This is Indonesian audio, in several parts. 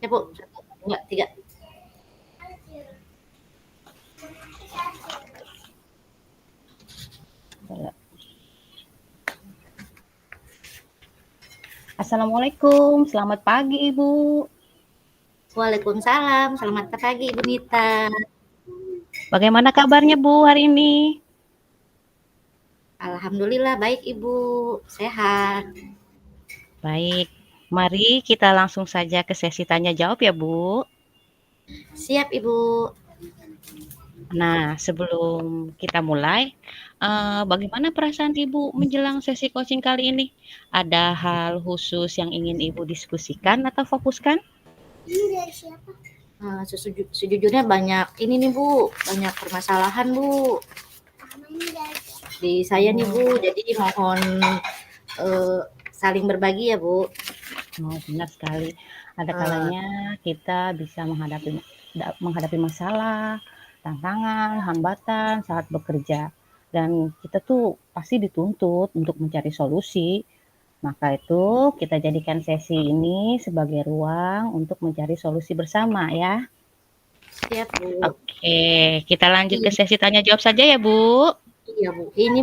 Ya Bu, 1, 2, 3. Assalamualaikum, selamat pagi Ibu. Waalaikumsalam, selamat pagi Ibu Nita. Bagaimana kabarnya Bu hari ini? Alhamdulillah baik Ibu, sehat. Baik, mari kita langsung saja ke sesi tanya jawab ya Bu. Siap Ibu. Nah, sebelum kita mulai, bagaimana perasaan Ibu menjelang sesi coaching kali ini? Ada hal khusus yang ingin Ibu diskusikan atau fokuskan? Sejujurnya banyak ini nih Bu, banyak permasalahan Bu di saya nih Bu, jadi mohon saling berbagi ya Bu. Oh, benar sekali. Ada kalanya kita bisa menghadapi masalah, tantangan, hambatan saat bekerja. Dan kita tuh pasti dituntut untuk mencari solusi. Maka itu kita jadikan sesi ini sebagai ruang untuk mencari solusi bersama ya. Siap Bu. Oke, kita lanjut ke sesi tanya jawab saja ya Bu. Iya Bu, ini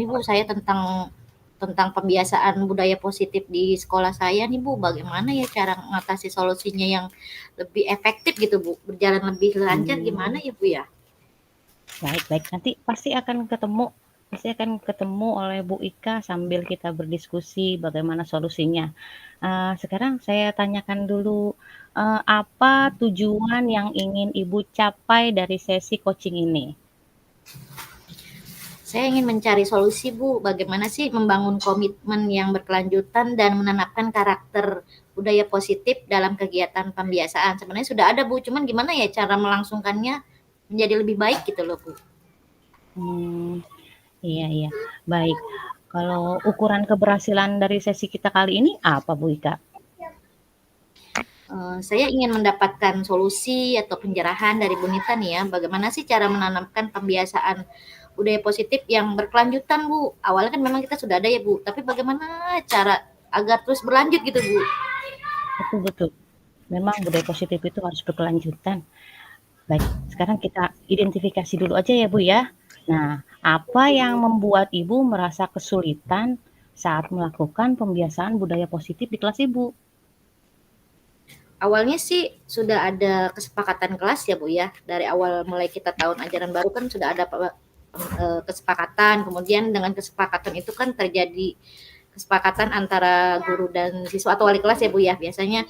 Bu saya tentang pembiasaan budaya positif di sekolah saya nih Bu, bagaimana ya cara mengatasi solusinya yang lebih efektif gitu Bu, berjalan lebih lancar gimana ya Bu ya? Baik, nanti pasti akan ketemu oleh Bu Ika sambil kita berdiskusi bagaimana solusinya. Sekarang saya tanyakan dulu, apa tujuan yang ingin Ibu capai dari sesi coaching ini? Saya ingin mencari solusi Bu, bagaimana sih membangun komitmen yang berkelanjutan dan menanamkan karakter budaya positif dalam kegiatan pembiasaan. Sebenarnya sudah ada Bu, cuman gimana ya cara melangsungkannya menjadi lebih baik gitu loh Bu. Iya. Baik. Kalau ukuran keberhasilan dari sesi kita kali ini apa Bu Ika? Saya ingin mendapatkan solusi atau pencerahan dari Bu Nita nih ya, bagaimana sih cara menanamkan pembiasaan budaya positif yang berkelanjutan Bu. Awalnya kan memang kita sudah ada ya Bu, tapi bagaimana cara agar terus berlanjut gitu Bu. Betul. Memang budaya positif itu harus berkelanjutan. Baik, sekarang kita identifikasi dulu aja ya Bu ya. Nah, apa yang membuat Ibu merasa kesulitan saat melakukan pembiasaan budaya positif di kelas Ibu? Awalnya sih sudah ada kesepakatan kelas ya Bu ya, dari awal mulai kita tahun ajaran baru kan sudah ada kesepakatan, kemudian dengan kesepakatan itu kan terjadi kesepakatan antara guru dan siswa atau wali kelas ya Bu ya, biasanya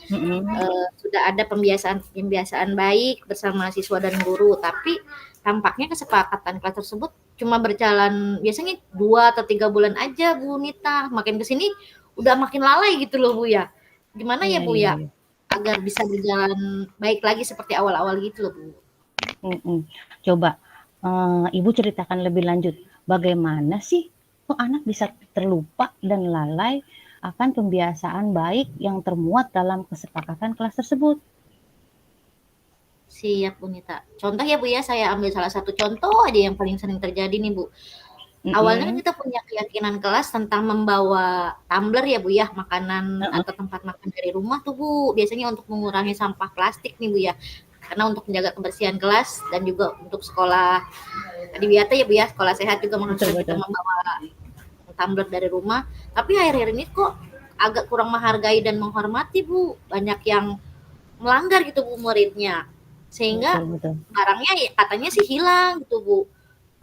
sudah ada pembiasaan baik bersama siswa dan guru, tapi tampaknya kesepakatan kelas tersebut cuma berjalan biasanya 2 atau 3 bulan aja Bu Nita, makin kesini udah makin lalai gitu loh Bu ya. Gimana ya Bu ya, agar bisa berjalan baik lagi seperti awal-awal gitu loh Bu. Coba Ibu ceritakan lebih lanjut, bagaimana sih kok anak bisa terlupa dan lalai akan pembiasaan baik yang termuat dalam kesepakatan kelas tersebut? Siap Bu Nita. Contoh ya Bu ya, saya ambil salah satu contoh aja yang paling sering terjadi nih Bu. Awalnya kan kita punya keyakinan kelas tentang membawa tumbler ya Bu ya, makanan atau tempat makan dari rumah tuh Bu, biasanya untuk mengurangi sampah plastik nih Bu ya. Karena untuk menjaga kebersihan kelas dan juga untuk sekolah adiwiyata ya Bu ya, sekolah sehat juga mengharuskan kita membawa tumbler dari rumah. Tapi akhir-akhir ini kok agak kurang menghargai dan menghormati Bu, banyak yang melanggar gitu Bu muridnya. Sehingga barangnya ya katanya sih hilang gitu Bu.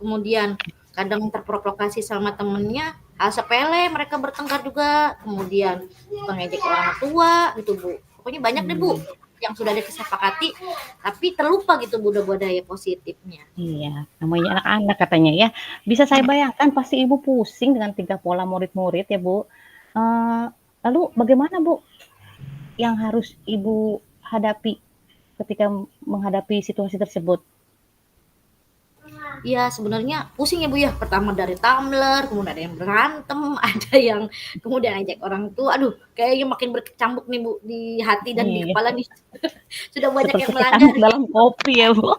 Kemudian kadang terprovokasi sama temennya, hal sepele mereka bertengkar juga, kemudian suka ngejek orang tua gitu Bu. Pokoknya banyak deh Bu yang sudah disepakati, tapi terlupa gitu budaya positifnya. Iya, namanya anak-anak katanya ya. Bisa saya bayangkan pasti Ibu pusing dengan 3 pola murid-murid ya, Bu. Eee, Lalu bagaimana, Bu, yang harus Ibu hadapi ketika menghadapi situasi tersebut? Ya sebenarnya pusing ya Bu ya, pertama dari tumbler, kemudian ada yang berantem, ada yang kemudian ajak orang tua, aduh kayaknya makin berkecamuk nih Bu, di hati dan di Iya, kepala nih. Sudah banyak seperti yang melanggar kecamuk gitu. dalam kopi ya, Bu.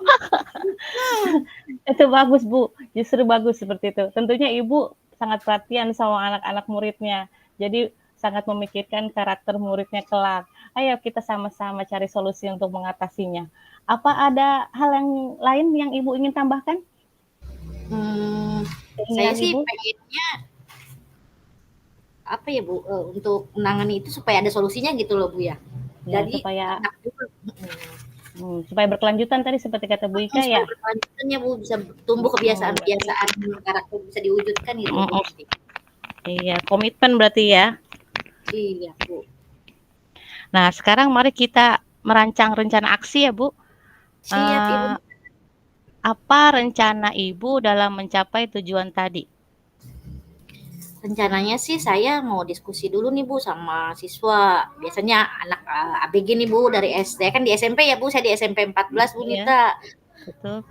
Itu bagus, Bu, justru bagus seperti itu. Tentunya Ibu sangat perhatian sama anak-anak muridnya. Jadi sangat memikirkan karakter muridnya kelak. Ayo kita sama-sama cari solusi untuk mengatasinya. Apa ada hal yang lain yang Ibu ingin tambahkan? Saya Keinginan sih Ibu? pengennya apa ya Bu, untuk menangani itu supaya ada solusinya gitu loh Bu ya. Ya, Jadi supaya anak juga supaya berkelanjutan tadi seperti kata Bu Ika supaya ya? berkelanjutan ya Bu, bisa tumbuh Berarti kebiasaan-kebiasaan karakter bisa diwujudkan gitu Bu mhm, nanti. iya, komitmen berarti ya? Iya Bu. Nah, sekarang mari kita merancang rencana aksi ya, Bu. Siap Ibu. Eee, Apa rencana Ibu dalam mencapai tujuan tadi? Rencananya sih saya mau diskusi dulu nih Bu sama siswa. Biasanya anak ABG nih Bu dari SD kan di SMP ya Bu, saya di SMP 14 Bu Iya, Nita. betul.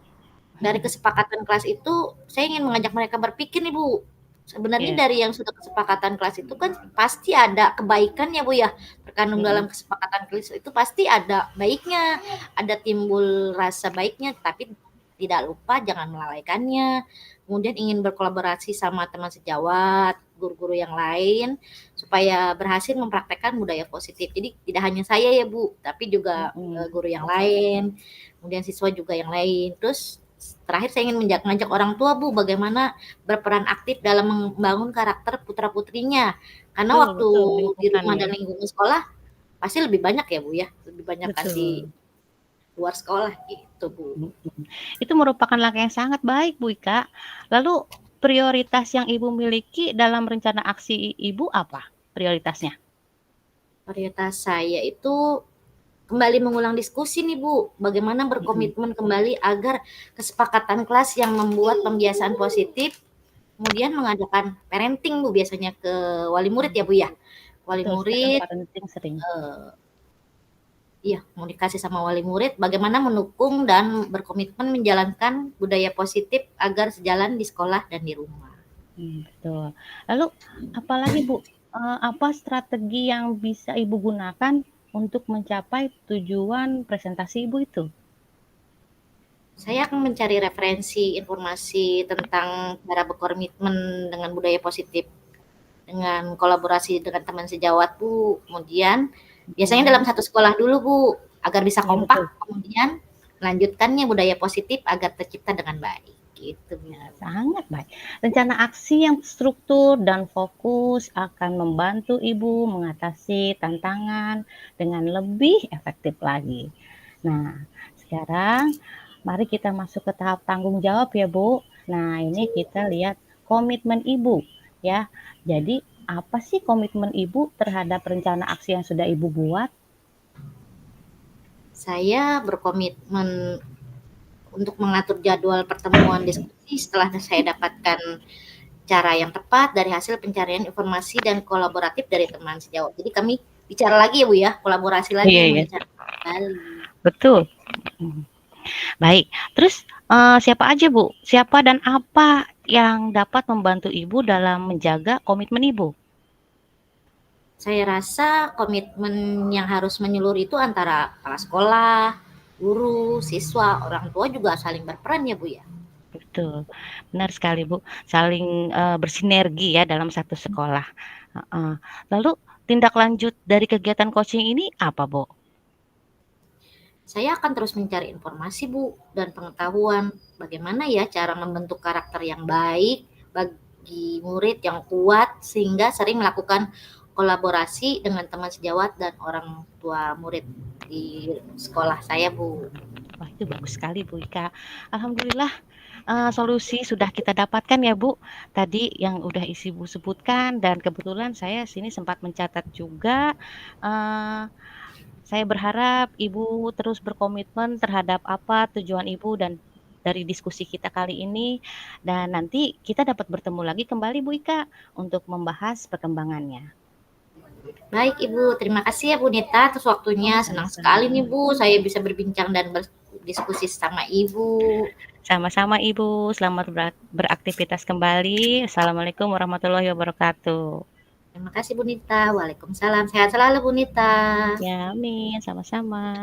Dari kesepakatan kelas itu saya ingin mengajak mereka berpikir nih Bu. Sebenarnya Iya, dari yang sudah kesepakatan kelas itu kan pasti ada kebaikan ya Bu ya. Terkandung mhm, dalam kesepakatan kelas itu pasti ada baiknya, ada timbul rasa baiknya, tapi tidak lupa jangan melalaikannya. Kemudian ingin berkolaborasi sama teman sejawat, guru-guru yang lain supaya berhasil mempraktekkan budaya positif. Jadi tidak hanya saya ya Bu, tapi juga mhm, guru yang lain, kemudian siswa juga yang lain. Terus terakhir saya ingin ngajak orang tua Bu bagaimana berperan aktif dalam membangun karakter putra-putrinya. Karena betul waktu betul, di lingkungan rumah ya, dan lingkungan sekolah pasti lebih banyak ya Bu ya, lebih banyak kan di betul, luar sekolah gitu Bu. mhm. Itu merupakan langkah yang sangat baik, Bu Ika. Lalu prioritas yang Ibu miliki dalam rencana aksi Ibu apa prioritasnya? Prioritas saya itu kembali mengulang diskusi nih Bu, bagaimana Mhm, berkomitmen kembali agar kesepakatan kelas yang membuat pembiasaan positif, kemudian mengadakan parenting Bu biasanya ke wali murid ya Bu ya. Wali betul, sekarang murid parenting sering. iya, komunikasi sama wali murid bagaimana mendukung dan berkomitmen menjalankan budaya positif agar sejalan di sekolah dan di rumah. Betul. Lalu apalagi Bu, apa strategi yang bisa Ibu gunakan untuk mencapai tujuan presentasi Ibu itu? Saya akan mencari referensi informasi tentang cara berkomitmen dengan budaya positif dengan kolaborasi dengan teman sejawat Bu. Kemudian biasanya dalam Mhm, satu sekolah dulu Bu, agar bisa iya kompak, betul. kemudian melanjutkannya budaya positif agar tercipta dengan baik. Gitu Bu. Ya, sangat baik. Rencana aksi yang struktur dan fokus akan membantu Ibu mengatasi tantangan dengan lebih efektif lagi. Nah, sekarang mari kita masuk ke tahap tanggung jawab ya, Bu. Nah, ini kita lihat komitmen Ibu ya. Jadi, apa sih komitmen Ibu terhadap rencana aksi yang sudah Ibu buat? Saya berkomitmen untuk mengatur jadwal pertemuan diskusi setelah saya dapatkan cara yang tepat dari hasil pencarian informasi dan kolaboratif dari teman sejawat. Jadi kami bicara lagi ya Bu ya, kolaborasi lagi, Iya, iya. membicarakan kembali. Betul. Mhm. Baik, terus, siapa aja, Bu? Siapa dan apa yang dapat membantu Ibu dalam menjaga komitmen Ibu? Saya rasa komitmen yang harus menyeluruh itu antara kepala sekolah, guru, siswa, orang tua juga saling berperan ya Bu ya. Betul, benar sekali, Bu, saling, bersinergi ya dalam satu sekolah, heeh. Lalu tindak lanjut dari kegiatan coaching ini apa, Bu? Saya akan terus mencari informasi Bu dan pengetahuan bagaimana ya cara membentuk karakter yang baik bagi murid yang kuat sehingga sering melakukan kolaborasi dengan teman sejawat dan orang tua murid di sekolah saya Bu. Wah, itu bagus sekali, Bu Ika. Alhamdulillah, solusi sudah kita dapatkan ya, Bu. Tadi yang udah Ibu sebutkan dan kebetulan saya sini sempat mencatat juga, eee Saya berharap Ibu terus berkomitmen terhadap apa tujuan Ibu dan dari diskusi kita kali ini, dan nanti kita dapat bertemu lagi kembali Bu Ika untuk membahas perkembangannya. Baik Ibu, terima kasih ya Bu Nita atas waktunya. Senang sekali nih Sama-sama. Bu, saya bisa berbincang dan berdiskusi sama Ibu. Sama-sama Ibu, selamat beraktivitas kembali. Assalamualaikum warahmatullahi wabarakatuh. Terima kasih Bu Nita. Waalaikumsalam. Sehat selalu Bu Nita. Ya, amin. Sama-sama.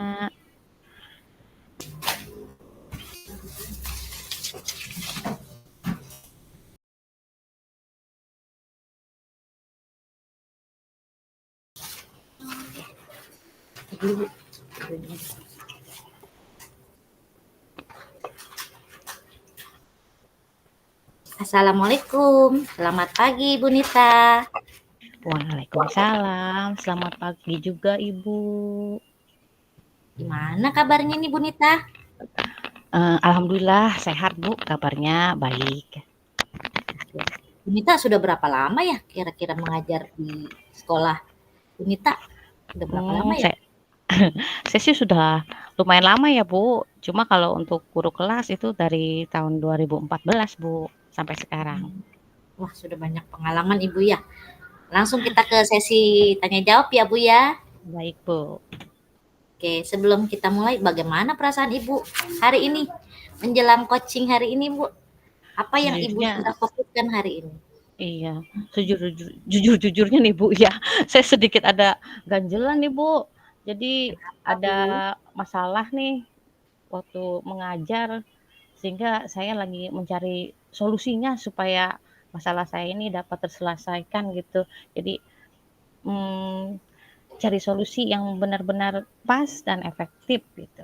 Assalamualaikum. Selamat pagi Bu Nita. Waalaikumsalam. Selamat pagi juga Ibu. Gimana kabarnya nih Bu Nita? Alhamdulillah sehat Bu, kabarnya baik. Bu Nita sudah berapa lama ya kira-kira mengajar di sekolah? Bu Nita sudah berapa lama ya? Saya sih sudah lumayan lama ya Bu, cuma kalau untuk guru kelas itu dari tahun 2014 Bu, sampai sekarang. Wah, sudah banyak pengalaman Ibu ya. Langsung kita ke sesi tanya jawab ya Bu ya. Baik Bu. Oke, sebelum kita mulai, bagaimana perasaan Ibu hari ini? Menjelang coaching hari ini Bu, apa yang Ibu sudah fokuskan hari ini? Iya, jujur-jujurnya nih Bu ya, saya sedikit ada ganjelan nih Bu. Jadi ada masalah nih waktu mengajar, sehingga saya lagi mencari solusinya supaya masalah saya ini dapat terselesaikan gitu. Jadi cari solusi yang benar-benar pas dan efektif gitu.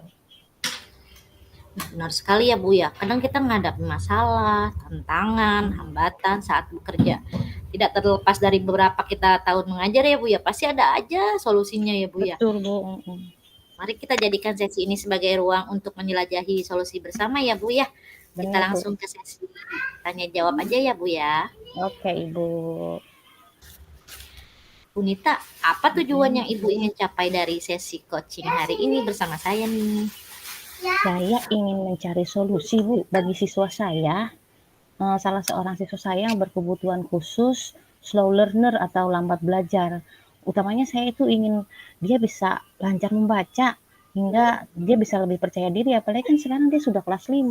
Benar sekali ya Bu ya, kadang kita menghadapi masalah, tantangan, hambatan saat bekerja. Tidak terlepas dari beberapa kita tahun mengajar ya Bu ya, pasti ada aja solusinya ya Bu ya. Betul Bu. Mari kita jadikan sesi ini sebagai ruang untuk menjelajahi solusi bersama ya Bu ya. Kita langsung ke sesi tanya jawab aja ya Bu ya. Oke Ibu. Bu Nita, apa tujuan yang Ibu ingin capai dari sesi coaching hari ini bersama saya nih? Saya ingin mencari solusi Bu bagi siswa saya. Salah seorang siswa saya yang berkebutuhan khusus, slow learner atau lambat belajar. Utamanya saya itu ingin dia bisa lancar membaca hingga dia bisa lebih percaya diri, apalagi kan sekarang dia sudah kelas 5.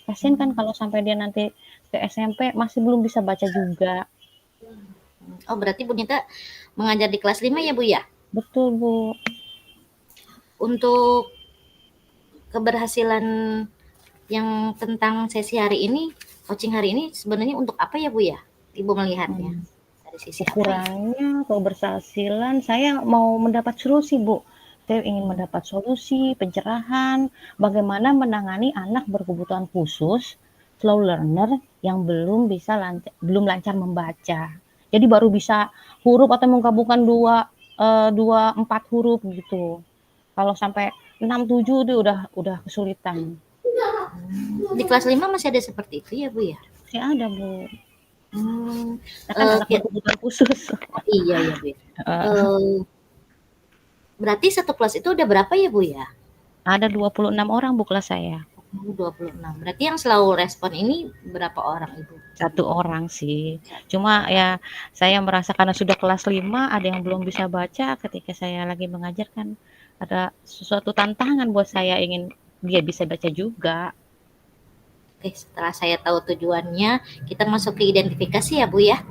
Kasian kan kalau sampai dia nanti ke SMP masih belum bisa baca juga. Oh, berarti Bu Nita mengajar di kelas 5 ya Bu ya? Betul Bu. Untuk keberhasilan yang tentang sesi hari ini, coaching hari ini sebenarnya untuk apa ya Bu ya? Ibu melihatnya dari sisi ukurannya keberhasilan saya mau mendapat solusi Bu. Saya ingin mendapat solusi, pencerahan, bagaimana menangani anak berkebutuhan khusus, slow learner yang belum lancar membaca. Jadi baru bisa huruf atau menggabungkan dua empat huruf gitu. Kalau sampai 6, 7 itu udah kesulitan. Di kelas 5 masih ada seperti itu ya Bu ya? Masih ada Bu. Kan anak berkebutuhan khusus. Iya ya Bu. Berarti satu kelas itu udah berapa ya Bu ya? Ada 26 orang Bu kelas saya. 26. Berarti yang selalu respon ini berapa orang Ibu? 1 orang sih. Cuma ya saya merasa karena sudah kelas 5 ada yang belum bisa baca ketika saya lagi mengajar kan ada sesuatu tantangan buat saya ingin dia bisa baca juga. Oke, setelah saya tahu tujuannya, kita masuk ke identifikasi ya Bu ya.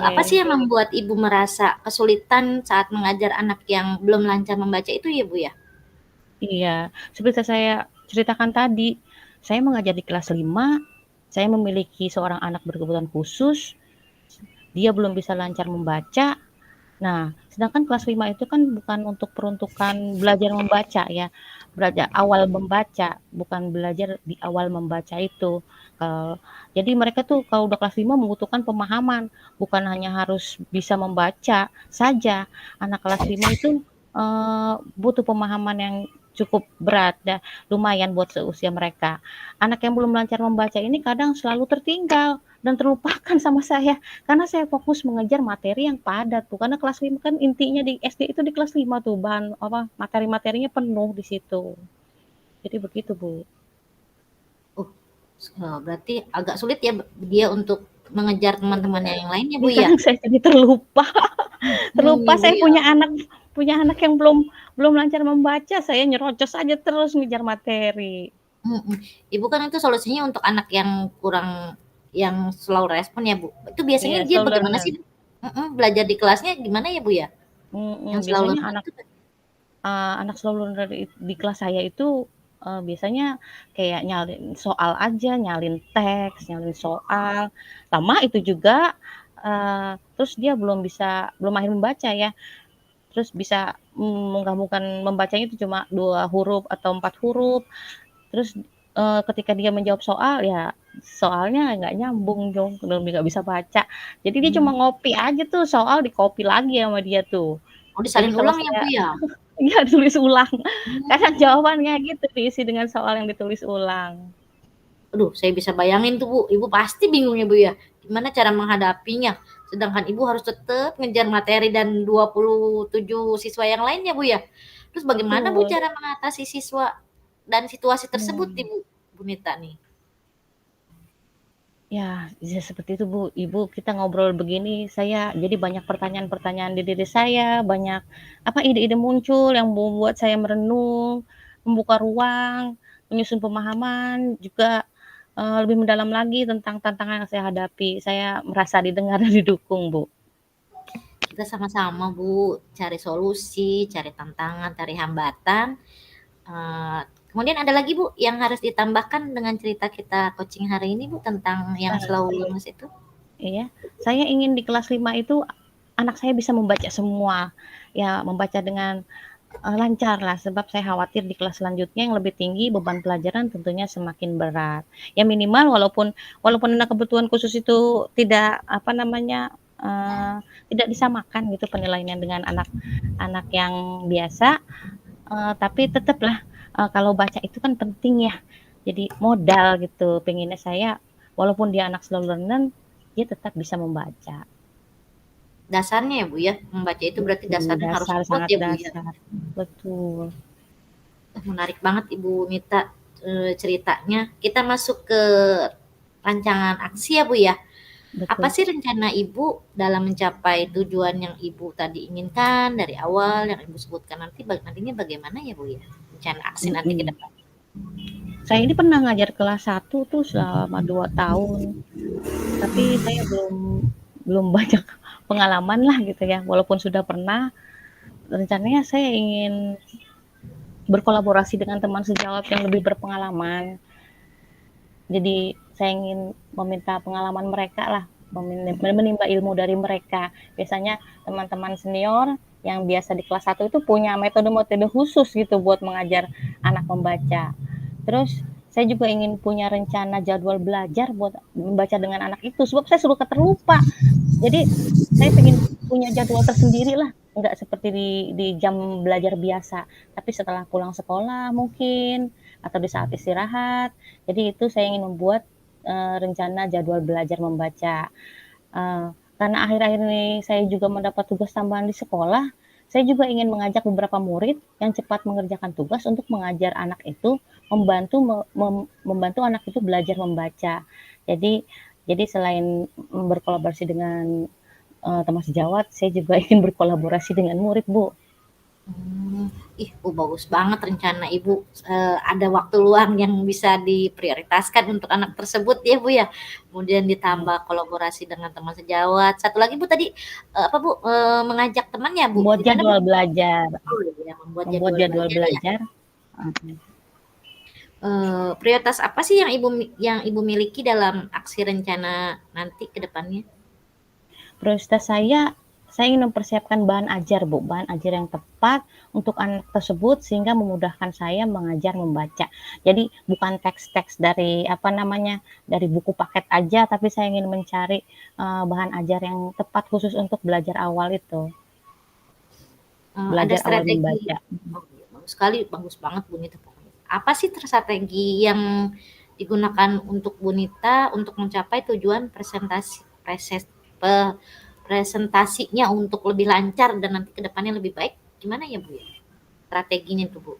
Apa sih yang membuat Ibu merasa kesulitan saat mengajar anak yang belum lancar membaca itu ya Bu ya? Iya, seperti saya ceritakan tadi, saya mengajar di kelas 5, saya memiliki seorang anak berkebutuhan khusus, dia belum bisa lancar membaca. Nah, sedangkan kelas 5 itu kan bukan untuk peruntukan belajar membaca ya, belajar awal membaca, bukan belajar di awal membaca itu. Jadi mereka tuh kalau udah kelas 5 membutuhkan pemahaman, bukan hanya harus bisa membaca saja. Anak kelas 5 itu butuh pemahaman yang cukup berat, lumayan buat seusia mereka. Anak yang belum lancar membaca ini kadang selalu tertinggal, dan terlupakan sama saya, karena saya fokus mengejar materi yang padat tuh, karena kelas 5 kan intinya di SD itu di kelas 5 tuh bahan apa, materi-materinya penuh di situ. Jadi begitu, Bu. Oh, berarti agak sulit ya dia untuk mengejar teman-temannya Iya, yang lain ya, ini Bu, ya? sekarang saya jadi terlupa, Nih, terlupa Bu, saya ya. punya anak yang belum lancar membaca, saya nyerocos aja terus ngejar materi. Mhm. Ibu kan itu solusinya untuk anak yang kurang yang slow respon ya, Bu. Itu biasanya Iya, dia slow bagaimana learner. sih, Bu? Belajar di kelasnya gimana ya, Bu, ya? Yang slow Biasanya learner anak itu anak slow learner di kelas saya itu, biasanya kayak nyalin soal aja, nyalin teks, nyalin soal, lama itu juga, terus dia belum mahir membaca ya, terus bisa, menggabungkan membacanya itu cuma 2 huruf atau 4 huruf, terus, ketika dia menjawab soal, ya soalnya nggak nyambung dong, belum nggak bisa baca. Jadi dia cuma mmm, ngopi aja tuh soal, di-copy lagi sama dia tuh. oh Jadi disalin kalau ulang ya, saya Bu, ya? iya ditulis ulang, kadang Mmm. jawabannya gitu diisi dengan soal yang ditulis ulang. Aduh, saya bisa bayangin tuh, Bu. Ibu pasti bingung ya, Bu, ya. Gimana cara menghadapinya? Sedangkan Ibu harus tetap ngejar materi dan 27 siswa yang lainnya, Bu, ya. Terus bagaimana, Bu, Betul, cara mengatasi siswa dan situasi tersebut, mmm, Ibu Bu Nita nih? ya seperti itu Bu, Ibu kita ngobrol begini saya jadi banyak pertanyaan-pertanyaan di diri saya, banyak apa, ide-ide muncul yang membuat saya merenung, membuka ruang, menyusun pemahaman, juga, lebih mendalam lagi tentang tantangan yang saya hadapi. Saya merasa didengar dan didukung Bu. Kita sama-sama, Bu, cari solusi, cari tantangan, cari hambatan. Eee, Kemudian ada lagi, Bu, yang harus ditambahkan dengan cerita kita coaching hari ini, Bu, tentang yang Nah, slow learners itu? iya, saya ingin di kelas 5 itu anak saya bisa membaca semua, ya membaca dengan, lancar lah sebab saya khawatir di kelas selanjutnya yang lebih tinggi beban pelajaran tentunya semakin berat. Ya minimal walaupun walaupun anak kebutuhan khusus itu tidak, apa namanya, tidak disamakan gitu penilaiannya dengan anak-anak yang biasa, tapi tetaplah, kalau baca itu kan penting ya, jadi modal gitu. Pengennya saya walaupun dia anak slow learner, dia tetap bisa membaca. Dasarnya ya, Bu, ya, membaca itu berarti Betul, dasarnya harus dasar, kuat sangat ya, Bu, ya? dasar. Betul, Menarik banget Ibu Nita, ceritanya. Kita masuk ke rancangan aksi ya, Bu, ya. Apa betul. sih rencana Ibu dalam mencapai tujuan yang Ibu tadi inginkan dari awal, yang Ibu sebutkan nantinya bagaimana ya, Bu, ya? Rencana aksi nanti ke Mhm. depan. Saya ini pernah ngajar kelas 1 tuh selama 2 tahun, tapi saya belum belum banyak pengalaman lah gitu ya, walaupun sudah pernah, rencananya saya ingin berkolaborasi dengan teman sejawat yang lebih berpengalaman. Jadi saya ingin meminta pengalaman mereka lah, menimba ilmu dari mereka. Biasanya teman-teman senior yang biasa di kelas 1 itu punya metode-metode khusus gitu buat mengajar anak membaca. Terus saya juga ingin punya rencana jadwal belajar buat membaca dengan anak itu, sebab saya suka terlupa. Jadi saya pengen punya jadwal tersendiri lah, nggak seperti di jam belajar biasa, tapi setelah pulang sekolah mungkin, atau di saat istirahat. Jadi itu saya ingin membuat, rencana jadwal belajar membaca. Karena akhir-akhir ini saya juga mendapat tugas tambahan di sekolah, saya juga ingin mengajak beberapa murid yang cepat mengerjakan tugas untuk mengajar anak itu, membantu anak itu belajar membaca. Jadi jadi selain berkolaborasi dengan, teman sejawat, saya juga ingin berkolaborasi dengan murid, Bu. Hmm, Bu, bagus banget rencana Ibu, ada waktu luang yang bisa diprioritaskan untuk anak tersebut ya, Bu, ya. Kemudian Iya, ditambah kolaborasi dengan teman sejawat. Satu lagi, Bu, tadi, apa, Bu, mengajak temannya, Bu? membuat Gimana, Bu? jadwal belajar Oh, iya, membuat membuat jadwal jadwal belajar ya. belajar heeh. Prioritas apa sih yang Ibu miliki dalam aksi rencana nanti ke depannya? Prioritas saya ingin mempersiapkan bahan ajar, Bu, bahan ajar yang tepat untuk anak tersebut sehingga memudahkan saya mengajar membaca. Jadi bukan teks-teks dari apa namanya, dari buku paket aja, tapi saya ingin mencari, bahan ajar yang tepat khusus untuk belajar awal itu, Ada belajar awal strategi membaca. oh, iya, bagus sekali, bagus banget, Bu, Nita pokoknya. Apa sih strategi yang digunakan untuk Bu Nita untuk mencapai tujuan presentasinya untuk lebih lancar dan nanti ke depannya lebih baik, gimana ya Bu ya? Strateginya tuh Bu.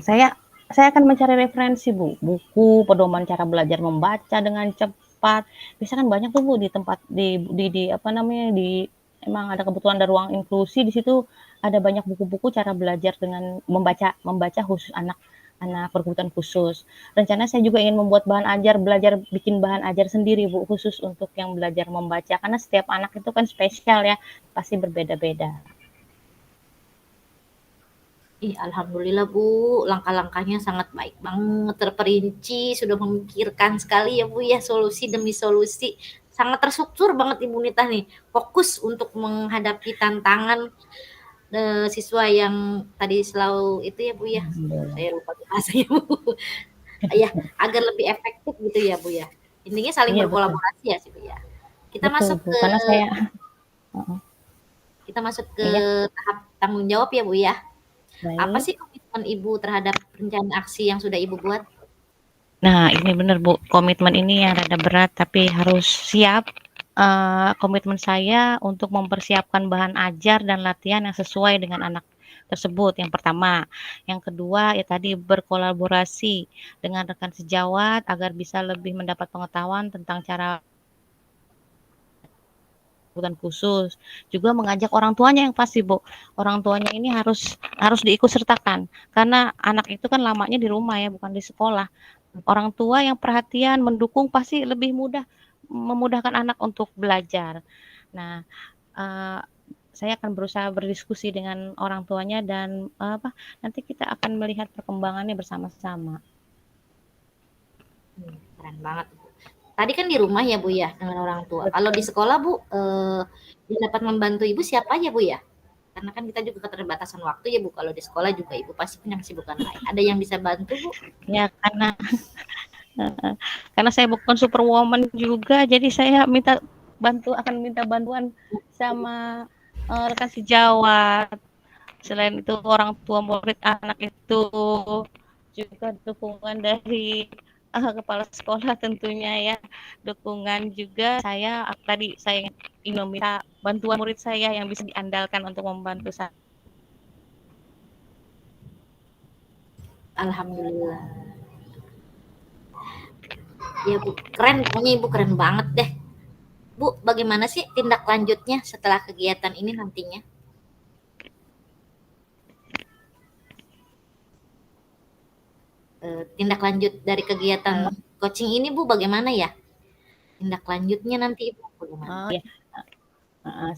Saya akan mencari referensi Bu, buku, pedoman cara belajar membaca dengan cepat. Bisa kan banyak tuh Bu di tempat di apa namanya emang ada kebetulan ada ruang inklusi di situ ada banyak buku-buku cara belajar dengan membaca khusus anak berkebutuhan khusus. Rencana saya juga ingin membuat belajar bikin bahan ajar sendiri Bu, khusus untuk yang belajar membaca karena setiap anak itu kan spesial ya, pasti berbeda-beda. Alhamdulillah Bu, langkah-langkahnya sangat baik banget, terperinci, sudah memikirkan sekali ya Bu ya, solusi demi solusi. Sangat terstruktur banget Ibu Nita nih, fokus untuk menghadapi tantangan siswa yang tadi selalu itu ya Bu ya, saya lupa bahasanya Bu. Ya, agar lebih efektif gitu ya Bu ya. Intinya saling Iya betul, berkolaborasi ya sih Bu ya. Kita betul masuk Bu, ke karena saya kita masuk ke iya, tahap tanggung jawab ya Bu ya. Apa baik. sih komitmen Ibu terhadap rencana aksi yang sudah Ibu buat? Nah, ini benar Bu, komitmen ini yang rada berat tapi harus siap. Komitmen saya untuk mempersiapkan bahan ajar dan latihan yang sesuai dengan anak tersebut, yang pertama. Yang kedua, ya tadi berkolaborasi dengan rekan sejawat agar bisa lebih mendapat pengetahuan tentang cara kebutuhan khusus. Juga mengajak orang tuanya yang pasti, Bu. Orang tuanya ini harus diikut sertakan karena anak itu kan lamanya di rumah ya, bukan di sekolah. Orang tua yang perhatian, mendukung pasti lebih memudahkan anak untuk belajar. Nah, eee, saya akan berusaha berdiskusi dengan orang tuanya dan, nanti kita akan melihat perkembangannya bersama-sama. Keren banget Bu. Tadi kan di rumah ya Bu ya dengan orang tua. Kalau di Betul. sekolah Bu, yang dapat membantu Ibu siapa aja Bu ya? Karena kan kita juga keterbatasan waktu ya Bu. Kalau di sekolah juga Ibu pasti punya kesibukan lain. Ada yang bisa bantu Bu? Ya karena saya bukan superwoman juga, jadi saya akan minta bantuan sama, rekan sejawat. Selain itu orang tua murid anak itu juga dukungan dari kepala sekolah tentunya ya. Dukungan juga saya ingin meminta bantuan murid saya yang bisa diandalkan untuk membantu saya. Alhamdulillah. Ya Bu, keren pokoknya Ibu keren banget deh. Bu, bagaimana sih tindak lanjutnya setelah kegiatan ini nantinya? Tindak lanjut dari kegiatan coaching ini Bu bagaimana ya? Tindak lanjutnya nanti Ibu bagaimana? Ya.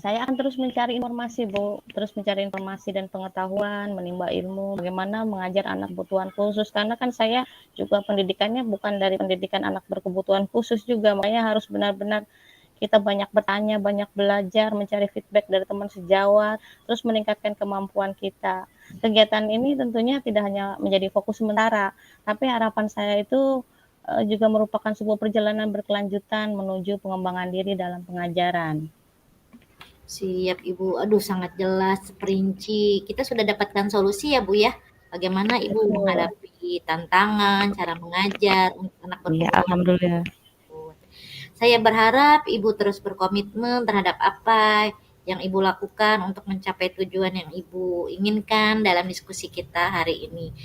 Saya akan terus mencari informasi, Bu. Terus mencari informasi dan pengetahuan, menimba ilmu, bagaimana mengajar anak berkebutuhan khusus. Karena kan saya juga pendidikannya bukan dari pendidikan anak berkebutuhan khusus juga. Makanya harus benar-benar kita banyak bertanya, banyak belajar, mencari feedback dari teman sejawat, terus meningkatkan kemampuan kita. Kegiatan ini tentunya tidak hanya menjadi fokus sementara, tapi harapan saya itu juga merupakan sebuah perjalanan berkelanjutan menuju pengembangan diri dalam pengajaran. Siap Ibu. Aduh sangat jelas, perinci. Kita sudah dapatkan solusi ya Bu ya. Bagaimana Ibu Betul. menghadapi tantangan, cara mengajar untuk anak Iya, berkebutuhan alhamdulillah. tersebut. Saya berharap Ibu terus berkomitmen terhadap apa yang Ibu lakukan untuk mencapai tujuan yang Ibu inginkan dalam diskusi kita hari ini.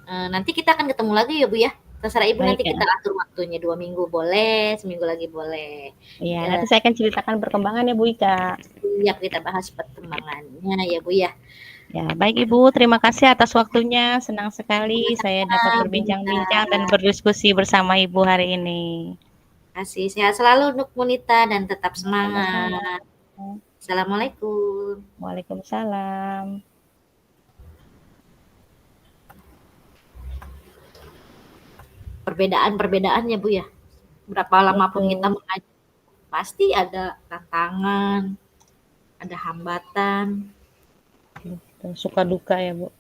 Nanti kita akan ketemu lagi ya Bu ya. Terserah Ibu Baik nanti ya. kita atur waktunya 2 minggu boleh, seminggu lagi boleh. Iya, nanti Eh, saya akan ceritakan perkembangan ya Bu Ika. Siap kita bahas perkembangannya ya Bu ya. Ya, baik Ibu, terima kasih atas waktunya. Senang sekali saya dapat Sama-sama Bu Nita. berbincang-bincang dan berdiskusi bersama Ibu hari ini. Kasih sehat selalu untuk Bu Nita dan tetap Sama-sama. semangat. Assalamualaikum. Waalaikumsalam. Perbedaan-perbedaannya Bu ya. Berapa lama pun kita Betul. mengajar, pasti ada tantangan, ada hambatan. Suka duka ya Bu.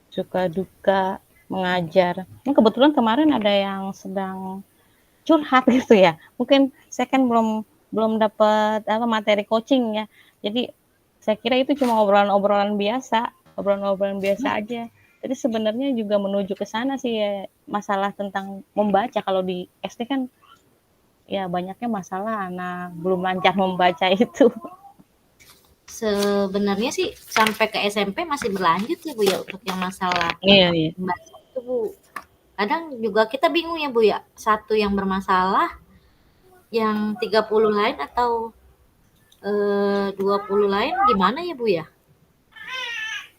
Suka duka mengajar. Ini kebetulan kemarin ada yang sedang curhat gitu ya. Mungkin saya kan belum belum dapat materi coaching ya. Jadi saya kira itu cuma obrolan-obrolan biasa aja. Jadi sebenarnya juga menuju ke sana sih ya, masalah tentang membaca. Kalau di SD kan ya banyaknya masalah anak belum lancar membaca itu. Sebenarnya sih sampai ke SMP masih berlanjut ya Bu ya untuk yang masalah Iya, iya. membaca itu Bu. Kadang juga kita bingung ya Bu ya, satu yang bermasalah, yang 30 lain atau 20 lain gimana ya Bu ya?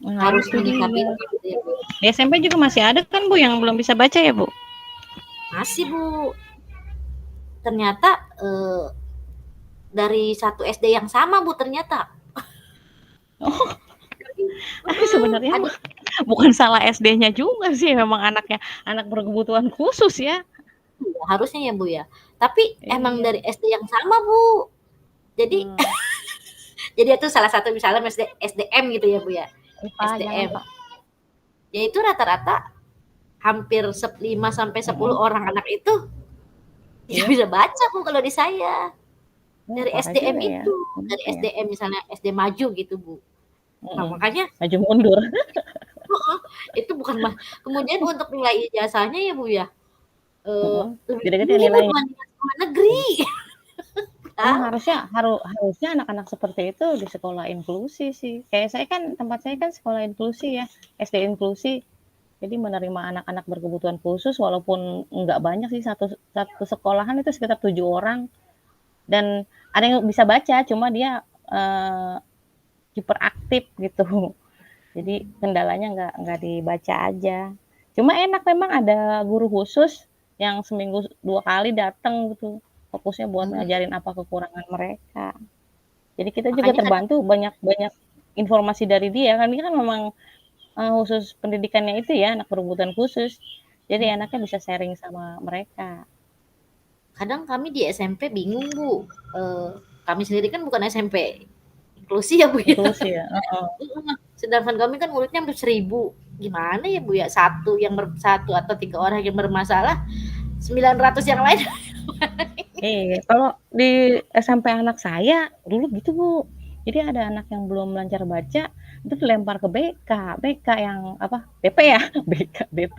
Nah, Harus itu dia. menyikapinya gitu ya Bu. Di SMP juga masih ada kan Bu yang belum bisa baca ya Bu? Masih Bu, ternyata dari satu SD yang sama Bu ternyata. Oh, tapi Mm-mm, sebenarnya ada bukan salah SD-nya juga sih, memang anaknya anak berkebutuhan khusus ya. harusnya ya Bu ya. Tapi emang Iya. dari SD yang sama Bu. Jadi Hmm. jadi itu salah satu misalnya SDM gitu ya Bu ya. Pak, jangan SDM. Pak. Yaitu rata-rata hampir 5 sampai 10 orang anak itu tidak Iya. bisa baca Bu kalau di saya. Oh, Dari parah SDM juga ya. itu, dari Kenapa ya? SDM misalnya SD maju gitu Bu. Nah makanya Maju mundur. itu bukan kemudian untuk nilai ijazahnya ya Bu ya, lebih Beda-beda tinggi Bu nilainya. dibandingkan sekolah negeri. Emang Tahu? harusnya anak-anak seperti itu di sekolah inklusi sih. Kayak saya kan, tempat saya kan sekolah inklusi ya, SD inklusi. Jadi menerima anak-anak berkebutuhan khusus walaupun nggak banyak sih, satu sekolahan itu sekitar 7 orang. Dan ada yang bisa baca, cuma dia hiperaktif gitu. Jadi kendalanya nggak dibaca aja. Cuma enak memang ada guru khusus yang seminggu 2 kali datang gitu. Fokusnya buat ngajarin apa kekurangan mereka. Jadi kita juga Makanya kan terbantu banyak informasi dari dia, kan dia kan memang khusus pendidikannya itu ya, anak berkebutuhan khusus. Jadi enaknya bisa sharing sama mereka. kadang kami di SMP bingung Bu, kami sendiri kan bukan SMP inklusi ya Bu ya. Inklusi ya. Sedangkan kami kan muridnya hampir 1000. Gimana ya Bu ya, satu atau 3 orang yang bermasalah, 900 yang lain. Kalau di SMP anak saya dulu gitu Bu. Jadi ada anak yang belum lancar baca, itu dilempar ke BK yang apa? BP ya, BP.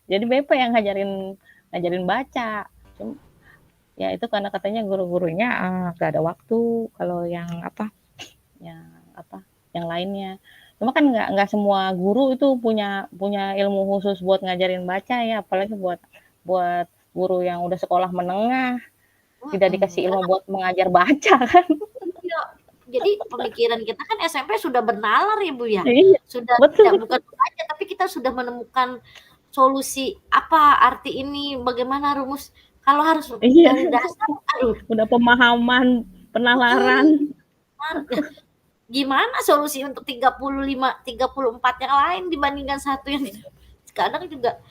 Jadi BP yang ngajarin baca. Ya itu karena katanya guru-gurunya gak ada waktu kalau yang yang lainnya. Cuma kan nggak semua guru itu punya ilmu khusus buat ngajarin baca ya, apalagi buat guru yang udah sekolah menengah tidak dikasih ilmu buat mengajar baca kan. Iya. Jadi pemikiran kita kan SMP sudah bernalar ya Bu ya. Iya, Sudah betul. tidak bukan membaca tapi kita sudah menemukan solusi apa arti ini, bagaimana rumus. Kalau harus Iya. dari dasar, aduh. Udah pemahaman, penalaran. Gimana solusi untuk 35, 34 yang lain dibandingkan satu yang kadang juga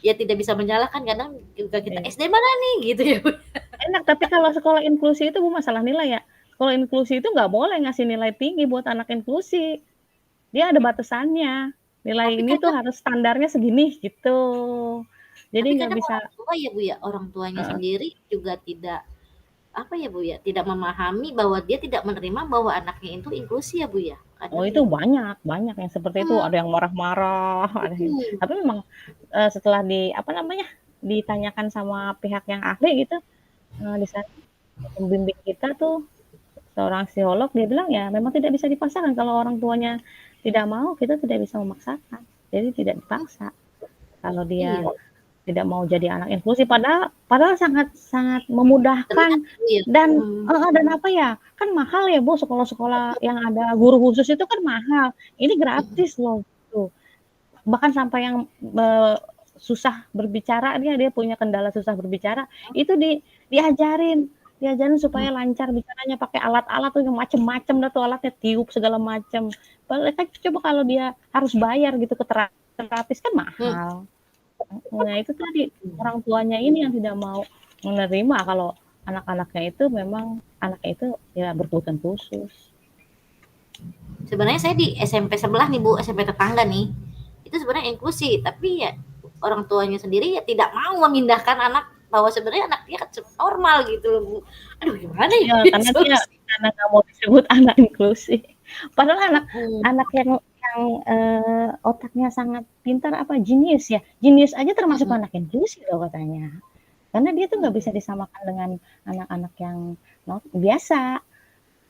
ya tidak bisa menyalahkan, kadang juga kita SD mana nih gitu ya Bu. Enak, tapi kalau sekolah inklusi itu Bu masalah nilai ya. Sekolah inklusi itu nggak boleh ngasih nilai tinggi buat anak inklusi. Dia ada batasannya. Nilai Tapi ini tuh harus standarnya segini gitu. Jadi tapi nggak kadang bisa. orang tua ya Bu ya, orang tuanya sendiri juga tidak apa ya Bu ya, tidak memahami bahwa dia tidak menerima bahwa anaknya itu inklusi ya Bu ya. Oh Kadang itu gitu. banyak yang seperti itu. Ada yang marah-marah. Tapi memang setelah ditanyakan sama pihak yang ahli gitu, di sana pembimbing kita tuh seorang psikolog, dia bilang ya memang tidak bisa dipaksakan, kalau orang tuanya tidak mau kita tidak bisa memaksakan, jadi tidak dipaksa kalau dia Iya. tidak mau jadi anak inklusi, padahal sangat memudahkan dan apa ya, kan mahal ya Bu, sekolah-sekolah yang ada guru khusus itu kan mahal, ini gratis loh tuh. Bahkan sampai yang susah berbicara, dia punya kendala susah berbicara, itu diajarin supaya lancar bicaranya, pakai alat-alat tuh yang macem-macem dah tuh alatnya, tiup segala macam. Kan coba kalau dia harus bayar gitu ke terapis kan mahal. Nah itu tadi orang tuanya ini yang tidak mau menerima kalau anak-anaknya itu memang anaknya itu ya berkebutuhan khusus. Sebenarnya saya di SMP sebelah nih Bu, SMP tetangga nih. Itu sebenarnya inklusi, tapi ya orang tuanya sendiri ya tidak mau memindahkan anak, bahwa sebenarnya anak dia normal gitu loh Bu. Aduh gimana ya? Karena dia nggak mau disebut anak inklusi. Padahal anak yang yang, otaknya sangat pintar apa jenius ya, jenius aja termasuk Mhm. anak inklusi loh katanya. Karena dia tuh nggak bisa Mhm. disamakan dengan anak-anak yang biasa,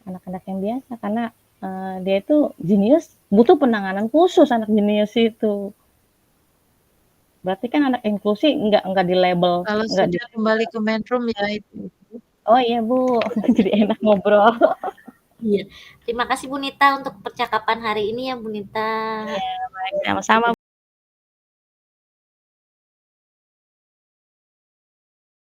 anak-anak yang biasa karena, dia itu jenius butuh penanganan khusus anak jenius itu. Berarti kan anak inklusi nggak di-label, Kalau nggak di sudah kembali ke main room ya itu. oh iya Bu, jadi enak ngobrol. Iya. Terima kasih Bu Nita untuk percakapan hari ini ya Bu Nita. Iya, baik, sama-sama